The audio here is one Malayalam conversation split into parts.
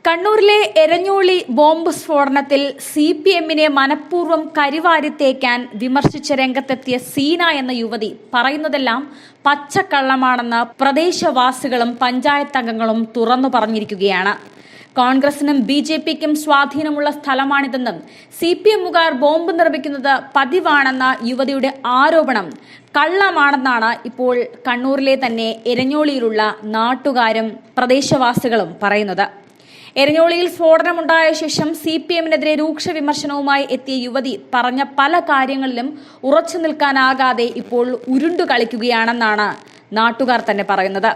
കണ്ണൂരിലെ എരഞ്ഞോളി ബോംബ് സ്ഫോടനത്തിൽ CPMനെ മനഃപൂർവ്വം കരിവാരിത്തേക്കാൻ വിമർശിച്ച രംഗത്തെത്തിയ സീന എന്ന യുവതി പറയുന്നതെല്ലാം പച്ചക്കള്ളമാണെന്ന് പ്രദേശവാസികളും പഞ്ചായത്ത് അംഗങ്ങളും തുറന്നു പറഞ്ഞിരിക്കുകയാണ്. കോൺഗ്രസിനും BJPക്കും സ്വാധീനമുള്ള സ്ഥലമാണിതെന്നും CPMുകാർ ബോംബ് നിർമ്മിക്കുന്നത് പതിവാണെന്ന യുവതിയുടെ ആരോപണം കള്ളമാണെന്നാണ് ഇപ്പോൾ കണ്ണൂരിലെ തന്നെ എരഞ്ഞോളിയിലുള്ള നാട്ടുകാരും പ്രദേശവാസികളും പറയുന്നത്. എരഞ്ഞോളിയിൽ സ്ഫോടനമുണ്ടായ ശേഷം CPMനെതിരെ രൂക്ഷ വിമർശനവുമായി എത്തിയ യുവതി പറഞ്ഞ പല കാര്യങ്ങളിലും ഉറച്ചു നിൽക്കാനാകാതെ ഇപ്പോൾ ഉരുണ്ടു കളിക്കുകയാണെന്നാണ് നാട്ടുകാർ തന്നെ പറയുന്നത്.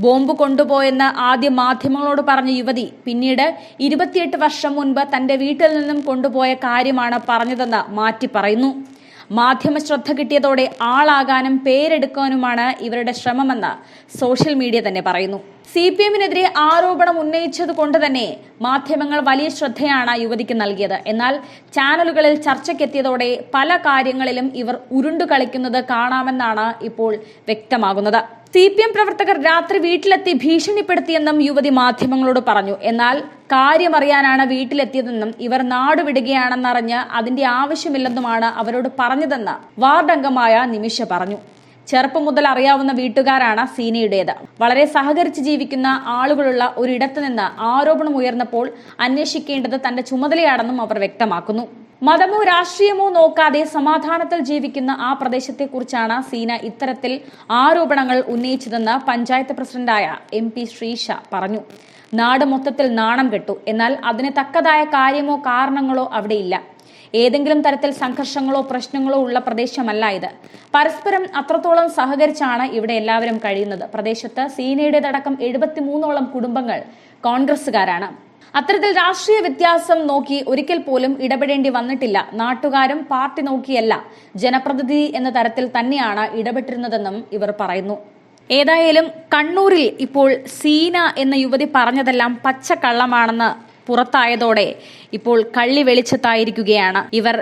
ബോംബ് കൊണ്ടുപോയെന്ന് ആദ്യം മാധ്യമങ്ങളോട് പറഞ്ഞ യുവതി പിന്നീട് 28 വർഷം മുൻപ് തന്റെ വീട്ടിൽ നിന്നും കൊണ്ടുപോയ കാര്യമാണ് പറഞ്ഞതെന്ന് മാറ്റി പറയുന്നു. മാധ്യമ ശ്രദ്ധ കിട്ടിയതോടെ ആളാകാനും പേരെടുക്കാനുമാണ് ഇവരുടെ ശ്രമമെന്ന് സോഷ്യൽ മീഡിയ തന്നെ പറയുന്നു. CPMനെതിരെ ആരോപണം ഉന്നയിച്ചത് കൊണ്ട് തന്നെ മാധ്യമങ്ങൾ വലിയ ശ്രദ്ധയാണ് യുവതിക്ക് നൽകിയത്. എന്നാൽ ചാനലുകളിൽ ചർച്ചയ്ക്കെത്തിയതോടെ പല കാര്യങ്ങളിലും ഇവർ ഉരുണ്ടു കളിക്കുന്നത് കാണാമെന്നാണ് ഇപ്പോൾ വ്യക്തമാകുന്നത്. CPM പ്രവർത്തകർ രാത്രി വീട്ടിലെത്തി ഭീഷണിപ്പെടുത്തിയെന്നും യുവതി മാധ്യമങ്ങളോട് പറഞ്ഞു. എന്നാൽ കാര്യമറിയാനാണ് വീട്ടിലെത്തിയതെന്നും ഇവർ നാടുവിടുകയാണെന്നറിഞ്ഞ് അതിന്റെ ആവശ്യമില്ലെന്നുമാണ് അവരോട് പറഞ്ഞതെന്ന് വാർഡ് അംഗമായ നിമിഷ പറഞ്ഞു. ചെറുപ്പം മുതൽ അറിയാവുന്ന വീട്ടുകാരാണ് സീനയുടേത്. വളരെ സഹകരിച്ച് ജീവിക്കുന്ന ആളുകളുള്ള ഒരിടത്ത് നിന്ന് ആരോപണം ഉയർന്നപ്പോൾ അന്വേഷിക്കേണ്ടത് തന്റെ ചുമതലയാണെന്നും അവർ വ്യക്തമാക്കുന്നു. മതമോ രാഷ്ട്രീയമോ നോക്കാതെ സമാധാനത്തിൽ ജീവിക്കുന്ന ആ പ്രദേശത്തെക്കുറിച്ചാണ് സീന ഇത്തരത്തിൽ ആരോപണങ്ങൾ ഉന്നയിച്ചതെന്ന് പഞ്ചായത്ത് പ്രസിഡന്റായ MP ശ്രീഷ പറഞ്ഞു. നാട് മൊത്തത്തിൽ നാണം കെട്ടു. എന്നാൽ അതിന് തക്കതായ കാര്യമോ കാരണങ്ങളോ അവിടെയില്ല. ഏതെങ്കിലും തരത്തിൽ സംഘർഷങ്ങളോ പ്രശ്നങ്ങളോ ഉള്ള പ്രദേശമല്ല ഇത്. പരസ്പരം അത്രത്തോളം സഹകരിച്ചാണ് ഇവിടെ എല്ലാവരും കഴിയുന്നത്. പ്രദേശത്ത് സീനയുടേതടക്കം 73ഓളം കുടുംബങ്ങൾ കോൺഗ്രസുകാരാണ്. അത്തരത്തിൽ രാഷ്ട്രീയ വ്യത്യാസം നോക്കി ഒരിക്കൽ പോലും ഇടപെടേണ്ടി വന്നിട്ടില്ല. നാട്ടുകാരും പാർട്ടി നോക്കിയല്ല, ജനപ്രതിനിധി എന്ന തരത്തിൽ തന്നെയാണ് ഇടപെട്ടിരുന്നതെന്നും ഇവർ പറയുന്നു. ഏതായാലും കണ്ണൂരിൽ ഇപ്പോൾ സീന എന്ന യുവതി പറഞ്ഞതെല്ലാം പച്ചക്കള്ളമാണെന്ന് പുറത്തായതോടെ ഇപ്പോൾ കള്ളി വെളിച്ചത്തായിരിക്കുകയാണ് ഇവർ.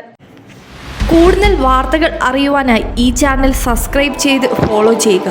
കൂടുതൽ വാർത്തകൾ അറിയുവാനായി ഈ ചാനൽ സബ്സ്ക്രൈബ് ചെയ്ത് ഫോളോ ചെയ്യുക.